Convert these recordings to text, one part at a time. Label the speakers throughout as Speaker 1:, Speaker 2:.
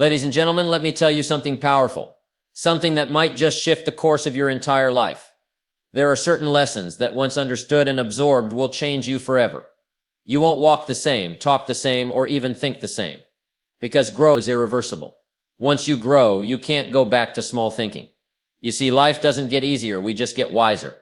Speaker 1: Ladies and gentlemen, let me tell you something powerful. Something that might just shift the course of your entire life. There are certain lessons that once understood and absorbed will change you forever. You won't walk the same, talk the same, or even think the same. Because growth is irreversible. Once you grow, you can't go back to small thinking. You see, life doesn't get easier, we just get wiser.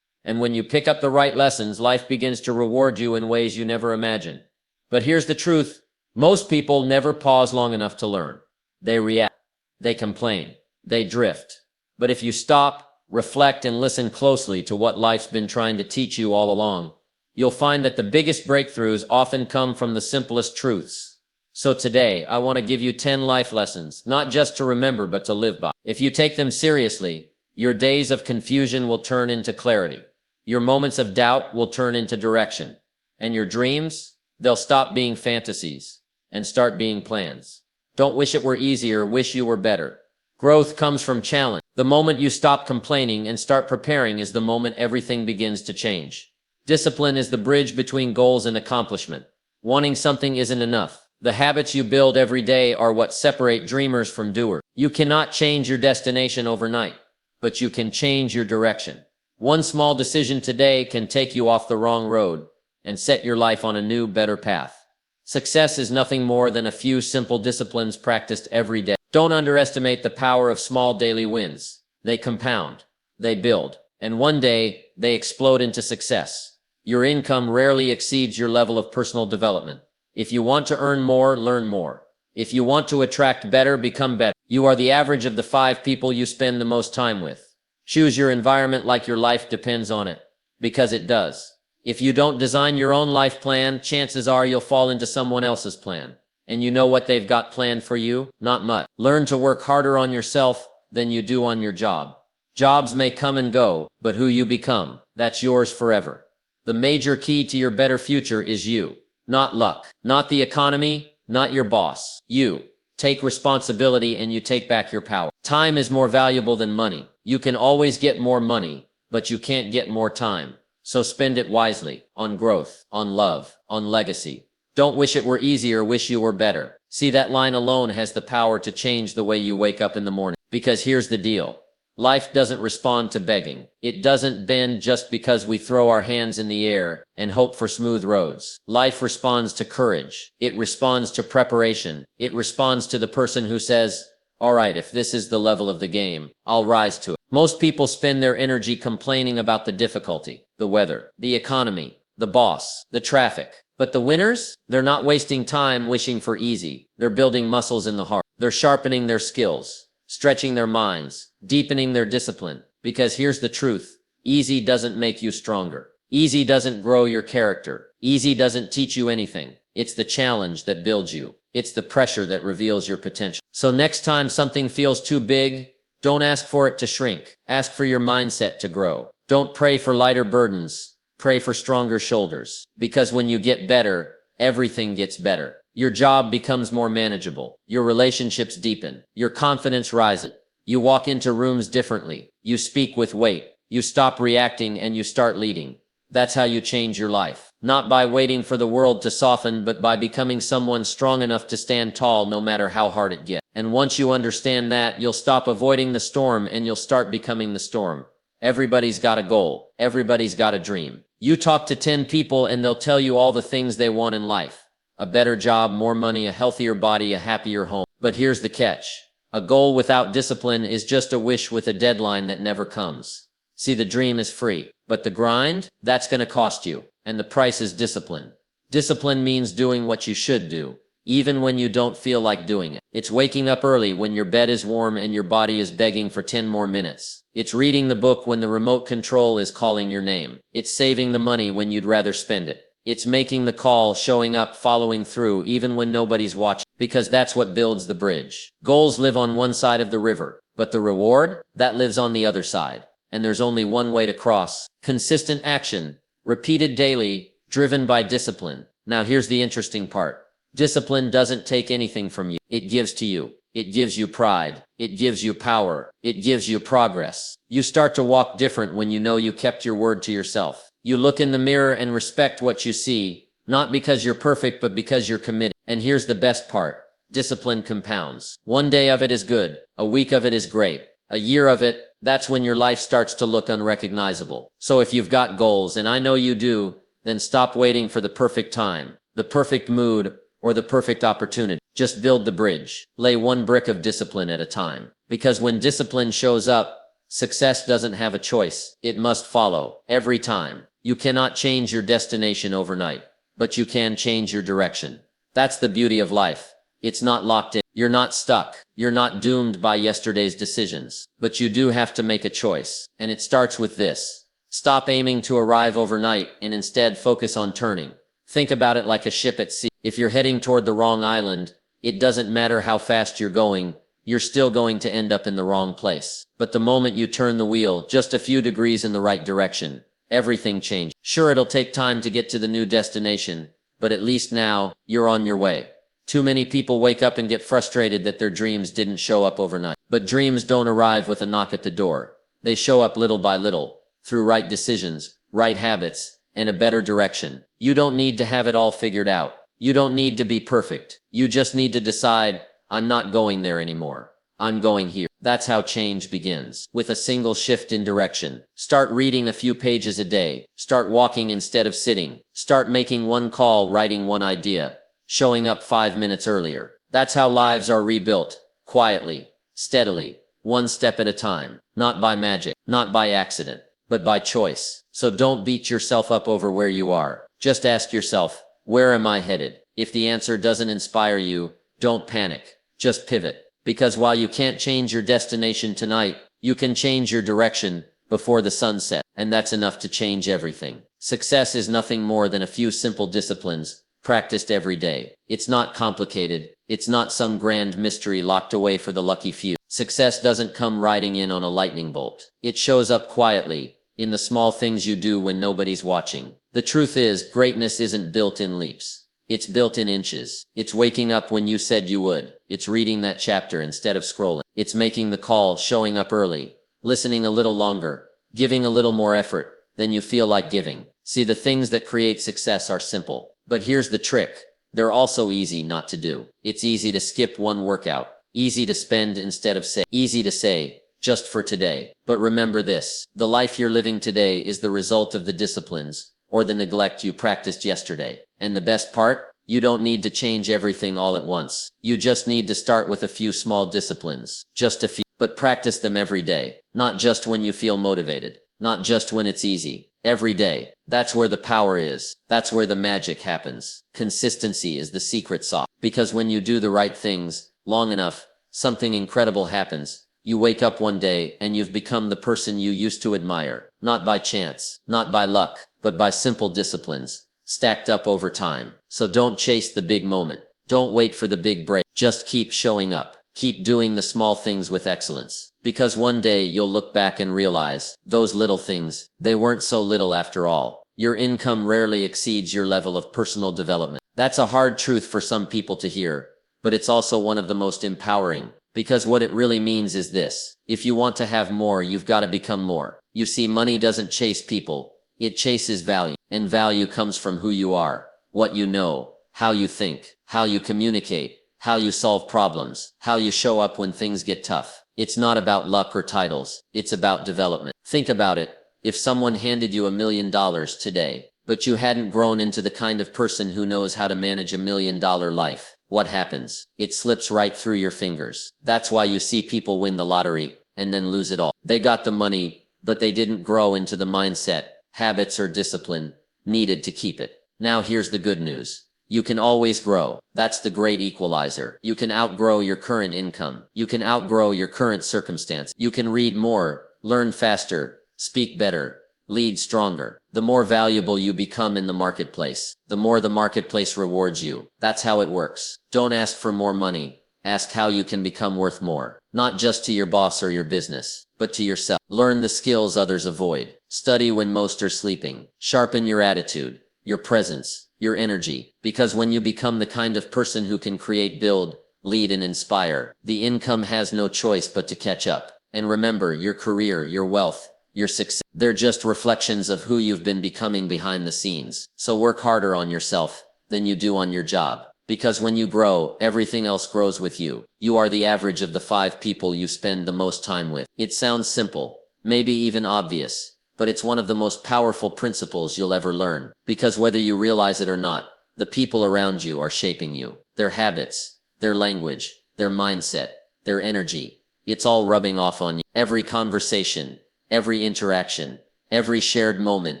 Speaker 1: And when you pick up the right lessons, life begins to reward you in ways you never imagined. But here's the truth. Most people never pause long enough to learn. They react. They complain. They drift. But if you stop, reflect, and listen closely to what life's been trying to teach you all along, you'll find that the biggest breakthroughs often come from the simplest truths. So today, I want to give you 10 life lessons, not just to remember, but to live by. If you take them seriously, your days of confusion will turn into clarity. Your moments of doubt will turn into direction. And your dreams, they'll stop being fantasies and start being plans. Don't wish it were easier, wish you were better. Growth comes from challenge. The moment you stop complaining and start preparing is the moment everything begins to change. Discipline is the bridge between goals and accomplishment. Wanting something isn't enough. The habits you build every day are what separate dreamers from doers. You cannot change your destination overnight, but you can change your direction. One small decision today can take you off the wrong road and set your life on a new, better path. Success is nothing more than a few simple disciplines practiced every day. Don't underestimate the power of small daily wins. They compound, they build, and one day they explode into success. Your income rarely exceeds your level of personal development. If you want to earn more, learn more. If you want to attract better, become better. You are the average of the 5 people you spend the most time with. Choose your environment like your life depends on it, because it does. If you don't design your own life plan, chances are you'll fall into someone else's plan. And you know what they've got planned for you? Not much. Learn to work harder on yourself than you do on your job. Jobs may come and go, but who you become, that's yours forever. The major key to your better future is you. Not luck, not the economy, not your boss. You. Take responsibility and you take back your power. Time is more valuable than money. You can always get more money, but you can't get more time. So spend it wisely, on growth, on love, on legacy. Don't wish it were easier, wish you were better. See, that line alone has the power to change the way you wake up in the morning. Because here's the deal. Life doesn't respond to begging. It doesn't bend just because we throw our hands in the air and hope for smooth roads. Life responds to courage. It responds to preparation. It responds to the person who says, all right, if this is the level of the game, I'll rise to it. Most people spend their energy complaining about the difficulty, the weather, the economy, the boss, the traffic. But the winners, they're not wasting time wishing for easy. They're building muscles in the heart. They're sharpening their skills, stretching their minds, deepening their discipline. Because here's the truth. Easy doesn't make you stronger. Easy doesn't grow your character. Easy doesn't teach you anything. It's the challenge that builds you. It's the pressure that reveals your potential. So next time something feels too big, don't ask for it to shrink. Ask for your mindset to grow. Don't pray for lighter burdens. Pray for stronger shoulders. Because when you get better, everything gets better. Your job becomes more manageable. Your relationships deepen. Your confidence rises. You walk into rooms differently. You speak with weight. You stop reacting and you start leading. That's how you change your life. Not by waiting for the world to soften, but by becoming someone strong enough to stand tall no matter how hard it gets. And once you understand that, you'll stop avoiding the storm and you'll start becoming the storm. Everybody's got a goal. Everybody's got a dream. You talk to 10 people and they'll tell you all the things they want in life. A better job, more money, a healthier body, a happier home. But here's the catch. A goal without discipline is just a wish with a deadline that never comes. See, the dream is free, but the grind, that's going to cost you. And the price is discipline. Discipline means doing what you should do, even when you don't feel like doing it. It's waking up early when your bed is warm and your body is begging for 10 more minutes. It's reading the book when the remote control is calling your name. It's saving the money when you'd rather spend it. It's making the call, showing up, following through, even when nobody's watching. Because that's what builds the bridge. Goals live on one side of the river, but the reward, that lives on the other side. And there's only one way to cross. Consistent action, repeated daily, driven by discipline. Now here's the interesting part. Discipline doesn't take anything from you. It gives to you. It gives you pride. It gives you power. It gives you progress. You start to walk different when you know you kept your word to yourself. You look in the mirror and respect what you see, not because you're perfect, but because you're committed. And here's the best part. Discipline compounds. One day of it is good. A week of it is great. A year of it, that's when your life starts to look unrecognizable. So if you've got goals, and I know you do, then stop waiting for the perfect time, the perfect mood, or the perfect opportunity. Just build the bridge. Lay one brick of discipline at a time. Because when discipline shows up, success doesn't have a choice. It must follow. Every time. You cannot change your destination overnight, but you can change your direction. That's the beauty of life. It's not locked in. You're not stuck. You're not doomed by yesterday's decisions. But you do have to make a choice. And it starts with this. Stop aiming to arrive overnight and instead focus on turning. Think about it like a ship at sea. If you're heading toward the wrong island, it doesn't matter how fast you're going, you're still going to end up in the wrong place. But the moment you turn the wheel just a few degrees in the right direction, everything changes. Sure, it'll take time to get to the new destination, but at least now, you're on your way. Too many people wake up and get frustrated that their dreams didn't show up overnight. But dreams don't arrive with a knock at the door. They show up little by little, through right decisions, right habits, and a better direction. You don't need to have it all figured out. You don't need to be perfect. You just need to decide, I'm not going there anymore. I'm going here. That's how change begins. With a single shift in direction. Start reading a few pages a day. Start walking instead of sitting. Start making one call, writing one idea. Showing up 5 minutes earlier. That's how lives are rebuilt. Quietly. Steadily. One step at a time. Not by magic. Not by accident. But by choice. So don't beat yourself up over where you are. Just ask yourself, where am I headed? If the answer doesn't inspire you, don't panic. Just pivot. Because while you can't change your destination tonight, you can change your direction before the sun sets. And that's enough to change everything. Success is nothing more than a few simple disciplines, practiced every day. It's not complicated. It's not some grand mystery locked away for the lucky few. Success doesn't come riding in on a lightning bolt. It shows up quietly, in the small things you do when nobody's watching. The truth is, greatness isn't built in leaps. It's built in inches. It's waking up when you said you would. It's reading that chapter instead of scrolling. It's making the call, showing up early, listening a little longer, giving a little more effort than you feel like giving. See, the things that create success are simple. But here's the trick. They're also easy not to do. It's easy to skip one workout. Easy to spend instead of say. Easy to say, just for today. But remember this. The life you're living today is the result of the disciplines or the neglect you practiced yesterday. And the best part? You don't need to change everything all at once. You just need to start with a few small disciplines. Just a few. But practice them every day. Not just when you feel motivated. Not just when it's easy. Every day. That's where the power is. That's where the magic happens. Consistency is the secret sauce. Because when you do the right things long enough, something incredible happens. You wake up one day and you've become the person you used to admire. Not by chance, not by luck, but by simple disciplines, stacked up over time. So don't chase the big moment. Don't wait for the big break. Just keep showing up. Keep doing the small things with excellence. Because one day you'll look back and realize, those little things, they weren't so little after all. Your income rarely exceeds your level of personal development. That's a hard truth for some people to hear, but it's also one of the most empowering. Because what it really means is this. If you want to have more, you've got to become more. You see, money doesn't chase people. It chases value. And value comes from who you are, what you know, how you think, how you communicate, how you solve problems, how you show up when things get tough. It's not about luck or titles. It's about development. Think about it. If someone handed you $1 million today, but you hadn't grown into the kind of person who knows how to manage $1 million life, what happens? It slips right through your fingers. That's why you see people win the lottery and then lose it all. They got the money, but they didn't grow into the mindset, habits, or discipline needed to keep it. Now here's the good news. You can always grow. That's the great equalizer. You can outgrow your current income. You can outgrow your current circumstance. You can read more, learn faster, speak better, lead stronger. The more valuable you become in the marketplace, the more the marketplace rewards you. That's how it works. Don't ask for more money. Ask how you can become worth more. Not just to your boss or your business, but to yourself. Learn the skills others avoid. Study when most are sleeping. Sharpen your attitude, your presence, your energy. Because when you become the kind of person who can create, build, lead, and inspire, the income has no choice but to catch up. And remember, your career, your wealth, your success, they're just reflections of who you've been becoming behind the scenes. So work harder on yourself than you do on your job. Because when you grow, everything else grows with you. You are the average of the 5 people you spend the most time with. It sounds simple, maybe even obvious, but it's one of the most powerful principles you'll ever learn. Because whether you realize it or not, the people around you are shaping you. Their habits, their language, their mindset, their energy. It's all rubbing off on you. Every conversation, every interaction, every shared moment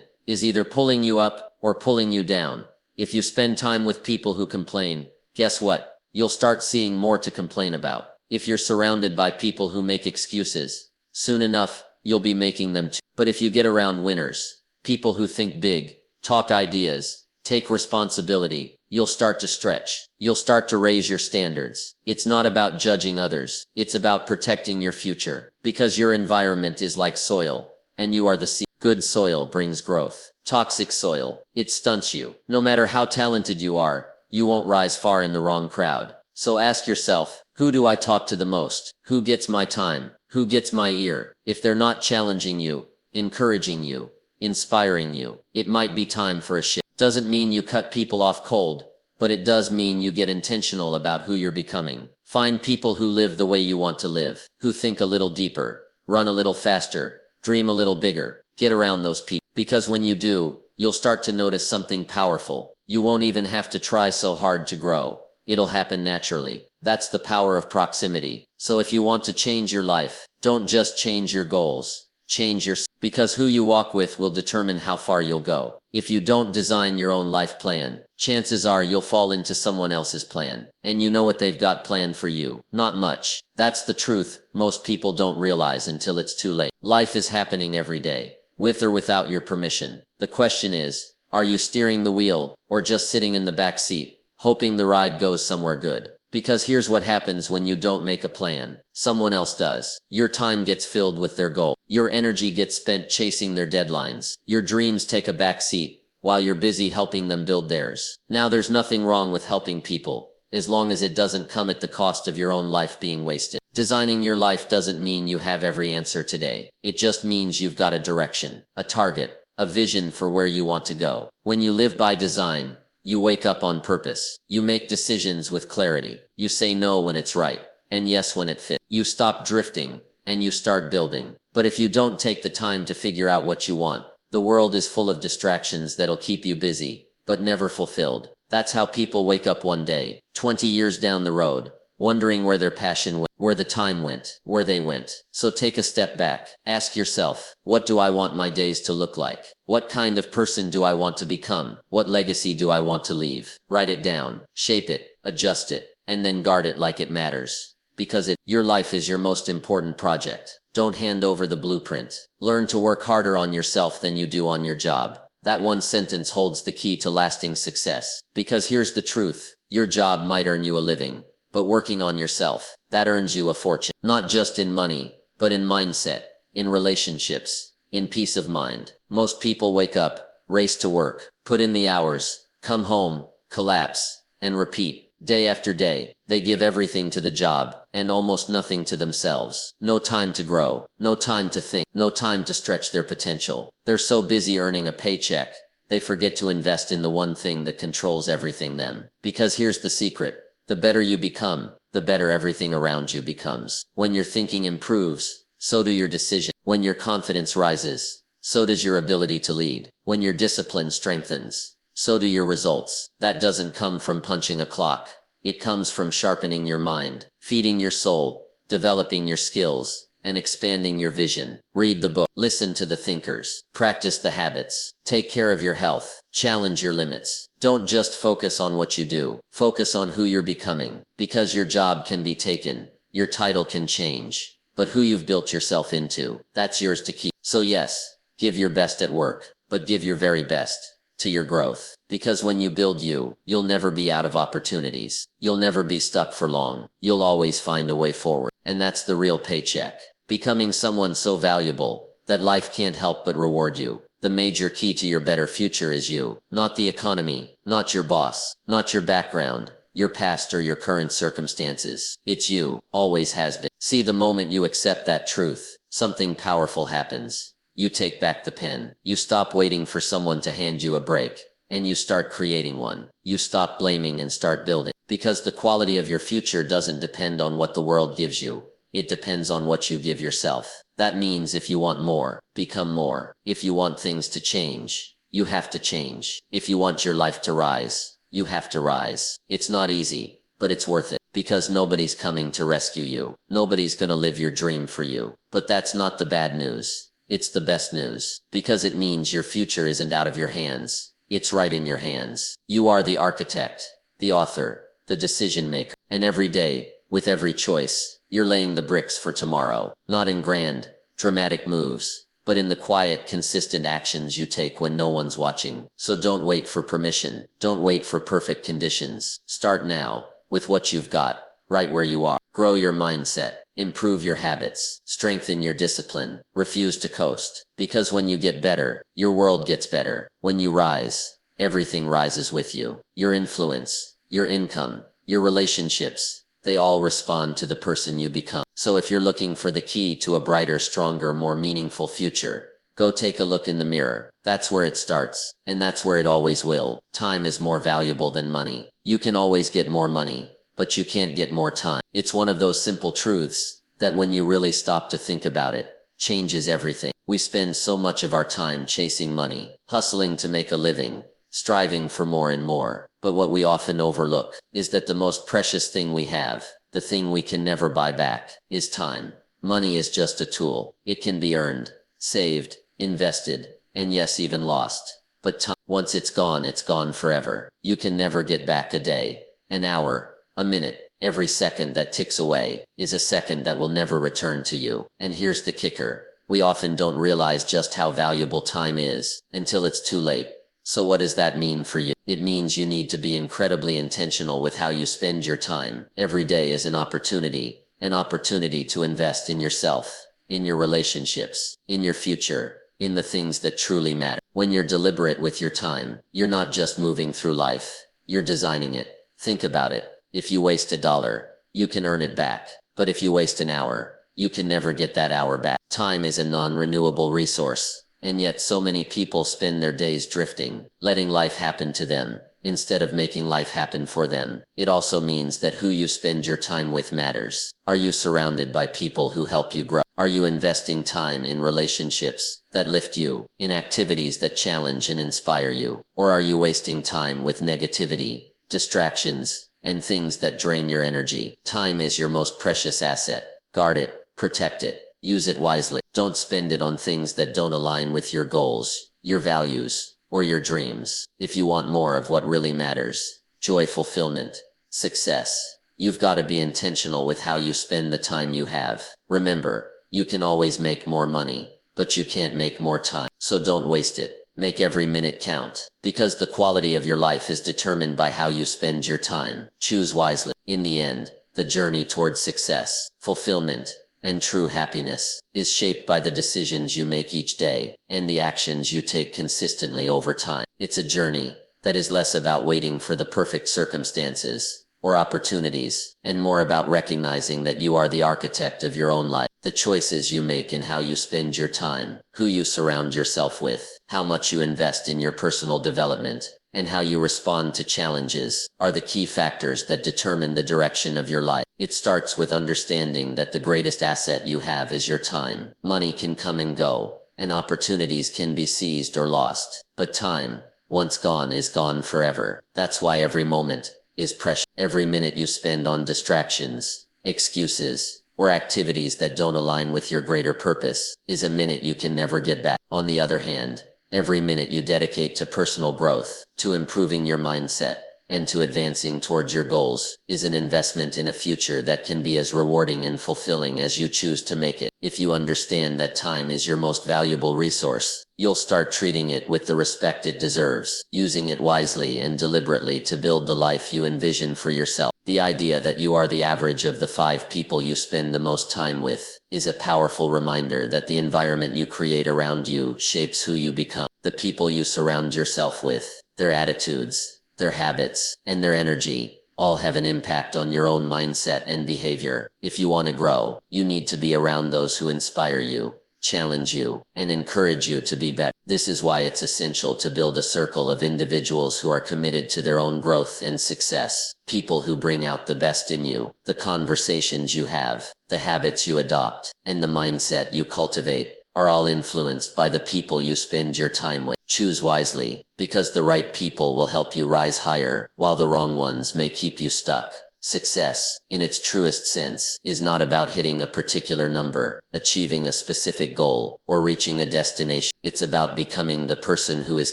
Speaker 1: is either pulling you up or pulling you down. If you spend time with people who complain, guess what? You'll start seeing more to complain about. If you're surrounded by people who make excuses, soon enough, you'll be making them too. But if you get around winners, people who think big, talk ideas, take responsibility, you'll start to stretch. You'll start to raise your standards. It's not about judging others. It's about protecting your future. Because your environment is like soil, and you are the seed. Good soil brings growth. Toxic soil, it stunts you. No matter how talented you are, you won't rise far in the wrong crowd. So ask yourself, who do I talk to the most? Who gets my time? Who gets my ear? If they're not challenging you, encouraging you, inspiring you, it might be time for a shift. Doesn't mean you cut people off cold, but it does mean you get intentional about who you're becoming. Find people who live the way you want to live, who think a little deeper, run a little faster, dream a little bigger. Get around those people. Because when you do, you'll start to notice something powerful. You won't even have to try so hard to grow. It'll happen naturally. That's the power of proximity. So if you want to change your life, don't just change your goals. Change your... Because who you walk with will determine how far you'll go. If you don't design your own life plan, chances are you'll fall into someone else's plan. And you know what they've got planned for you. Not much. That's the truth most people don't realize until it's too late. Life is happening every day, with or without your permission. The question is, are you steering the wheel, or just sitting in the back seat, hoping the ride goes somewhere good? Because here's what happens when you don't make a plan. Someone else does. Your time gets filled with their goal. Your energy gets spent chasing their deadlines. Your dreams take a back seat, while you're busy helping them build theirs. Now there's nothing wrong with helping people, as long as it doesn't come at the cost of your own life being wasted. Designing your life doesn't mean you have every answer today. It just means you've got a direction, a target, a vision for where you want to go. When you live by design, you wake up on purpose. You make decisions with clarity. You say no when it's right, and yes when it fits. You stop drifting, and you start building. But if you don't take the time to figure out what you want, the world is full of distractions that'll keep you busy, but never fulfilled. That's how people wake up one day, 20 years down the road, wondering where their passion went, where the time went, where they went. So take a step back. Ask yourself, what do I want my days to look like? What kind of person do I want to become? What legacy do I want to leave? Write it down, shape it, adjust it, and then guard it like it matters. Because your life is your most important project. Don't hand over the blueprint. Learn to work harder on yourself than you do on your job. That one sentence holds the key to lasting success. Because here's the truth, your job might earn you a living, but working on yourself, that earns you a fortune. Not just in money, but in mindset, in relationships, in peace of mind. Most people wake up, race to work, put in the hours, come home, collapse, and repeat. Day after day, they give everything to the job, and almost nothing to themselves. No time to grow, no time to think, no time to stretch their potential. They're so busy earning a paycheck, they forget to invest in the one thing that controls everything them. Because here's the secret. The better you become, the better everything around you becomes. When your thinking improves, so do your decisions. When your confidence rises, so does your ability to lead. When your discipline strengthens, so do your results. That doesn't come from punching a clock. It comes from sharpening your mind, feeding your soul, developing your skills, and expanding your vision. Read the book, listen to the thinkers, practice the habits, take care of your health, challenge your limits. Don't just focus on what you do, focus on who you're becoming. Because your job can be taken, your title can change, but who you've built yourself into, that's yours to keep. So yes, give your best at work, but give your very best to your growth. Because when you build you, you'll never be out of opportunities. You'll never be stuck for long. You'll always find a way forward. And that's the real paycheck. Becoming someone so valuable that life can't help but reward you. The major key to your better future is you. Not the economy, not your boss, not your background, your past or your current circumstances. It's you, always has been. See, the moment you accept that truth, something powerful happens. You take back the pen. You stop waiting for someone to hand you a break, and you start creating one. You stop blaming and start building. Because the quality of your future doesn't depend on what the world gives you. It depends on what you give yourself. That means if you want more, become more. If you want things to change, you have to change. If you want your life to rise, you have to rise. It's not easy, but it's worth it. Because nobody's coming to rescue you. Nobody's gonna live your dream for you. But that's not the bad news. It's the best news. Because it means your future isn't out of your hands. It's right in your hands. You are the architect, the author, the decision maker. And every day, with every choice, you're laying the bricks for tomorrow. Not in grand, dramatic moves, but in the quiet, consistent actions you take when no one's watching. So don't wait for permission. Don't wait for perfect conditions. Start now, with what you've got, right where you are. Grow your mindset. Improve your habits. Strengthen your discipline. Refuse to coast. Because when you get better, your world gets better. When you rise, everything rises with you. Your influence, your income, your relationships, they all respond to the person you become. So if you're looking for the key to a brighter, stronger, more meaningful future, go take a look in the mirror. That's where it starts. And that's where it always will. Time is more valuable than money. You can always get more money, but you can't get more time. It's one of those simple truths that when you really stop to think about it, changes everything. We spend so much of our time chasing money, hustling to make a living, striving for more and more. But what we often overlook is that the most precious thing we have, the thing we can never buy back, is time. Money is just a tool. It can be earned, saved, invested, and yes, even lost. But time, once it's gone forever. You can never get back a day, an hour, a minute. Every second that ticks away is a second that will never return to you. And here's the kicker. We often don't realize just how valuable time is until it's too late. So what does that mean for you? It means you need to be incredibly intentional with how you spend your time. Every day is an opportunity to invest in yourself, in your relationships, in your future, in the things that truly matter. When you're deliberate with your time, you're not just moving through life, you're designing it. Think about it. If you waste $1, you can earn it back. But if you waste an hour, you can never get that hour back. Time is a non-renewable resource. And yet so many people spend their days drifting, letting life happen to them, instead of making life happen for them. It also means that who you spend your time with matters. Are you surrounded by people who help you grow? Are you investing time in relationships that lift you, in activities that challenge and inspire you? Or are you wasting time with negativity, distractions, and things that drain your energy? Time is your most precious asset. Guard it, protect it. Use it wisely. Don't spend it on things that don't align with your goals, your values, or your dreams. If you want more of what really matters, joy, fulfillment, success, you've got to be intentional with how you spend the time you have. Remember, you can always make more money, but you can't make more time. So don't waste it. Make every minute count. Because the quality of your life is determined by how you spend your time. Choose wisely. In the end, the journey towards success, fulfillment, and true happiness is shaped by the decisions you make each day and the actions you take consistently over time. It's a journey that is less about waiting for the perfect circumstances or opportunities and more about recognizing that you are the architect of your own life. The choices you make in how you spend your time, who you surround yourself with, how much you invest in your personal development, and how you respond to challenges are the key factors that determine the direction of your life. It starts with understanding that the greatest asset you have is your time. Money can come and go, and opportunities can be seized or lost. But time, once gone, is gone forever. That's why every moment is precious. Every minute you spend on distractions, excuses, or activities that don't align with your greater purpose is a minute you can never get back. On the other hand, every minute you dedicate to personal growth, to improving your mindset, and to advancing towards your goals is an investment in a future that can be as rewarding and fulfilling as you choose to make it. If you understand that time is your most valuable resource, you'll start treating it with the respect it deserves, using it wisely and deliberately to build the life you envision for yourself. The idea that you are the average of the 5 people you spend the most time with is a powerful reminder that the environment you create around you shapes who you become. The people you surround yourself with, their attitudes, their habits, and their energy all have an impact on your own mindset and behavior. If you want to grow, you need to be around those who inspire you,
Speaker 2: challenge you, and encourage you to be better. This is why it's essential to build a circle of individuals who are committed to their own growth and success. People who bring out the best in you, the conversations you have, the habits you adopt, and the mindset you cultivate are all influenced by the people you spend your time with. Choose wisely, because the right people will help you rise higher, while the wrong ones may keep you stuck. Success, in its truest sense, is not about hitting a particular number, achieving a specific goal, or reaching a destination. It's about becoming the person who is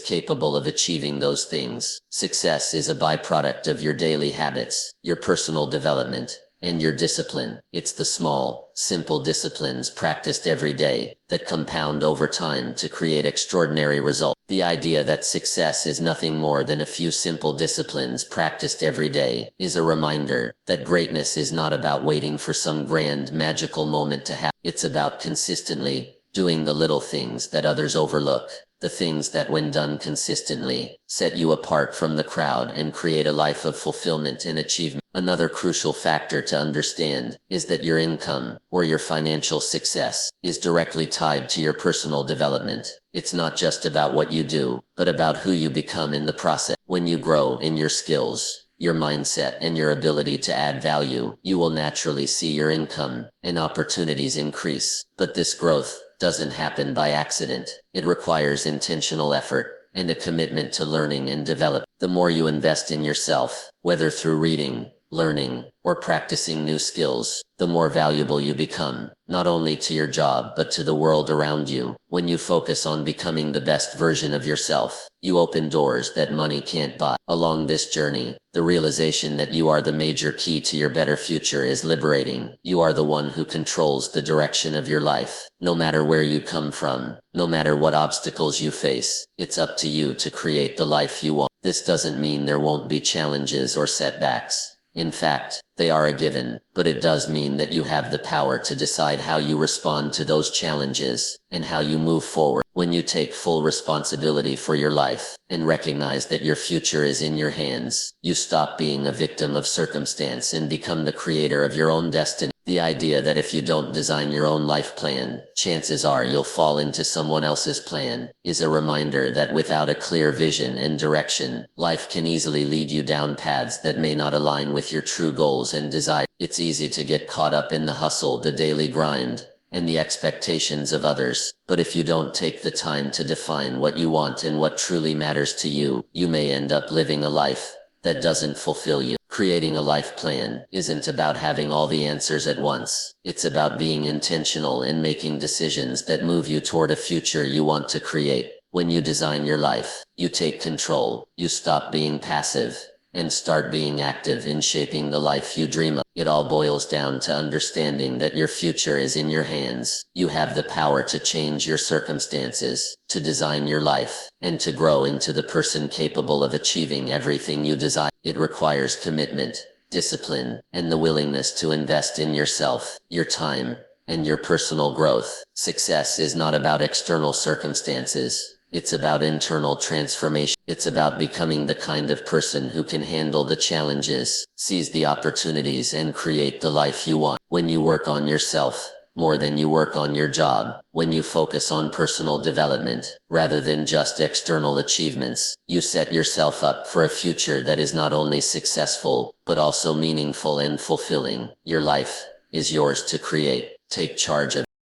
Speaker 2: capable of achieving those things. Success is a byproduct of your daily habits, your personal development, and your discipline. It's the small, simple disciplines practiced every day that compound over time to create extraordinary results. The idea that success is nothing more than a few simple disciplines practiced every day is a reminder that greatness is not about waiting for some grand magical moment to happen. It's about consistently doing the little things that others overlook, the things that, when done consistently, set you apart from the crowd and create a life of fulfillment and achievement. Another crucial factor to understand is that your income, or your financial success, is directly tied to your personal development. It's not just about what you do, but about who you become in the process. When you grow in your skills, your mindset, and your ability to add value, you will naturally see your income and opportunities increase. But this growth doesn't happen by accident. It requires intentional effort and a commitment to learning and develop. The more you invest in yourself, whether through reading, learning, or practicing new skills, the more valuable you become, not only to your job but to the world around you. When you focus on becoming the best version of yourself, you open doors that money can't buy. Along this journey, the realization that you are the major key to your better future is liberating. You are the one who controls the direction of your life. No matter where you come from, no matter what obstacles you face, it's up to you to create the life you want. This doesn't mean there won't be challenges or setbacks. In fact, they are a given, but it does mean that you have the power to decide how you respond to those challenges and how you move forward. When you take full responsibility for your life and recognize that your future is in your hands, you stop being a victim of circumstance and become the creator of your own destiny. The idea that if you don't design your own life plan, chances are you'll fall into someone else's plan, is a reminder that without a clear vision and direction, life can easily lead you down paths that may not align with your true goals and desires. It's easy to get caught up in the hustle, the daily grind, and the expectations of others. But if you don't take the time to define what you want and what truly matters to you, you may end up living a life that doesn't fulfill you. Creating a life plan isn't about having all the answers at once. It's about being intentional and making decisions that move you toward a future you want to create. When you design your life, you take control. You stop being passive and start being active in shaping the life you dream of. It all boils down to understanding that your future is in your hands. You have the power to change your circumstances, to design your life, and to grow into the person capable of achieving everything you desire. It requires commitment, discipline, and the willingness to invest in yourself, your time, and your personal growth. Success is not about external circumstances. It's about internal transformation. It's about becoming the kind of person who can handle the challenges, seize the opportunities, and create the life you want. When you work on yourself more than you work on your job, when you focus on personal development rather than just external achievements, you set yourself up for a future that is not only successful, but also meaningful and fulfilling. Your life is yours to create. Take charge of